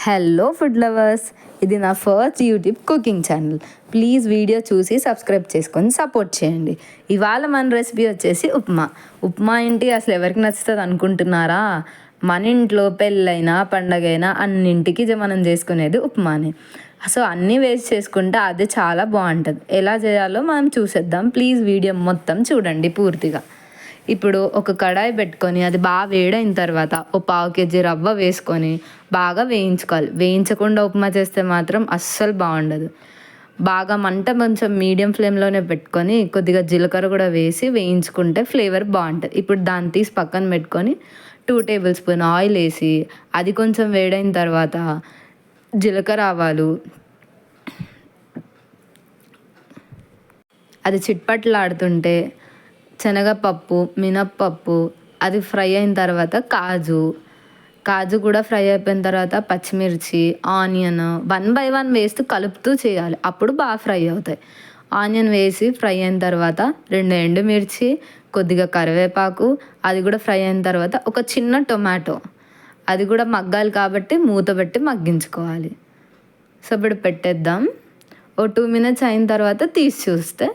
Hello food lovers, ఇది నా first YouTube cooking channel. Please video చూసి సబ్స్క్రైబ్ చేసుకొని సపోర్ట్ చేయండి. ఇవాళ మన రెసిపీ వచ్చేసి ఉప్మా ఏంటి అసలు ఎవరికి నచ్చుతుంది అనుకుంటున్నారా? మన ఇంట్లో పెళ్ళైనా పండగైనా అన్నింటికి మనం చేసుకునేది ఉప్మానే. సో అన్నీ వేసి చేసుకుంటే అది చాలా బాగుంటుంది. ఎలా చేయాలో మనం చూసేద్దాం. ప్లీజ్ వీడియో మొత్తం చూడండి పూర్తిగా. ఇప్పుడు ఒక కడాయి పెట్టుకొని అది బాగా వేడైన తర్వాత ఒక 1/2 kg రవ్వ వేసుకొని బాగా వేయించుకోవాలి. వేయించకుండా ఉప్మా చేస్తే మాత్రం అస్సలు బాగుండదు. బాగా మంట కొంచెం మీడియం ఫ్లేమ్లోనే పెట్టుకొని కొద్దిగా జీలకర్ర కూడా వేసి వేయించుకుంటే ఫ్లేవర్ బాగుంటుంది. ఇప్పుడు దాన్ని తీసి పక్కన పెట్టుకొని 2 టేబుల్ స్పూన్ ఆయిల్ వేసి అది కొంచెం వేడైన తర్వాత జీలకర్ర ఆవాలు అది చిట్పట్లాడుతుంటే శనగపప్పు, మినప్పప్పు అది ఫ్రై అయిన తర్వాత కాజు కూడా ఫ్రై అయిపోయిన తర్వాత పచ్చిమిర్చి, ఆనియన్ 1 by 1 వేస్తూ కలుపుతూ చేయాలి. అప్పుడు బాగా ఫ్రై అవుతాయి. ఆనియన్ వేసి ఫ్రై అయిన తర్వాత 2 ఎండుమిర్చి, కొద్దిగా కరివేపాకు అది కూడా ఫ్రై అయిన తర్వాత ఒక చిన్న టొమాటో అది కూడా మగ్గాలి కాబట్టి మూత పెట్టి మగ్గించుకోవాలి. సో ఇప్పుడు పెట్టేద్దాం. ఓ 2 minutes అయిన తర్వాత తీసి చూస్తే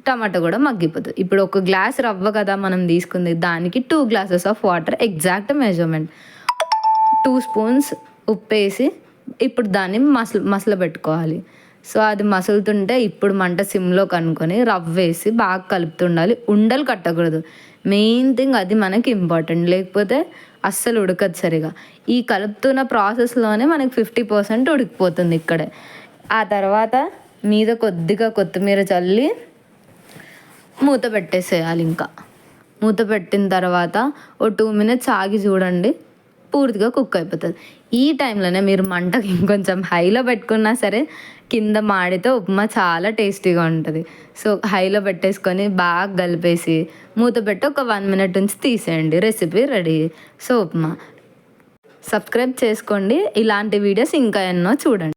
టమాటో కూడా మగ్గిపోతుంది. ఇప్పుడు 1 గ్లాస్ రవ్వ కదా మనం తీసుకుంది, దానికి 2 glasses of water exact measurement. 2 spoons ఉప్పు వేసి ఇప్పుడు దాన్ని మసలబెట్టుకోవాలి. సో అది మసులుతుంటే ఇప్పుడు మంట సిమ్లో కనుక్కొని రవ్వ వేసి బాగా కలుపుతుండాలి. ఉండలు కట్టకూడదు. మెయిన్ థింగ్ అది మనకి ఇంపార్టెంట్, లేకపోతే అస్సలు ఉడకదు సరిగా. ఈ కలుపుతున్న ప్రాసెస్లోనే మనకి 50% ఉడికిపోతుంది ఇక్కడే. ఆ తర్వాత మీద కొద్దిగా కొత్తిమీర చల్లి మూత పెట్టేసేయాలి. ఇంకా మూత పెట్టిన తర్వాత ఓ 2 minutes ఆగి చూడండి, పూర్తిగా కుక్ అయిపోతుంది. ఈ టైంలోనే మీరు మంటకి ఇంకొంచెం హైలో పెట్టుకున్నా సరే కింద మాడితే ఉప్మా చాలా టేస్టీగా ఉంటుంది. సో హైలో పెట్టేసుకొని బాగా కలిపేసి మూత పెట్టి ఒక 1 minute నుంచి తీసేయండి. Recipe ready. So upma. Subscribe చేసుకోండి. ఇలాంటి వీడియోస్ ఇంకా ఎన్నో చూడండి.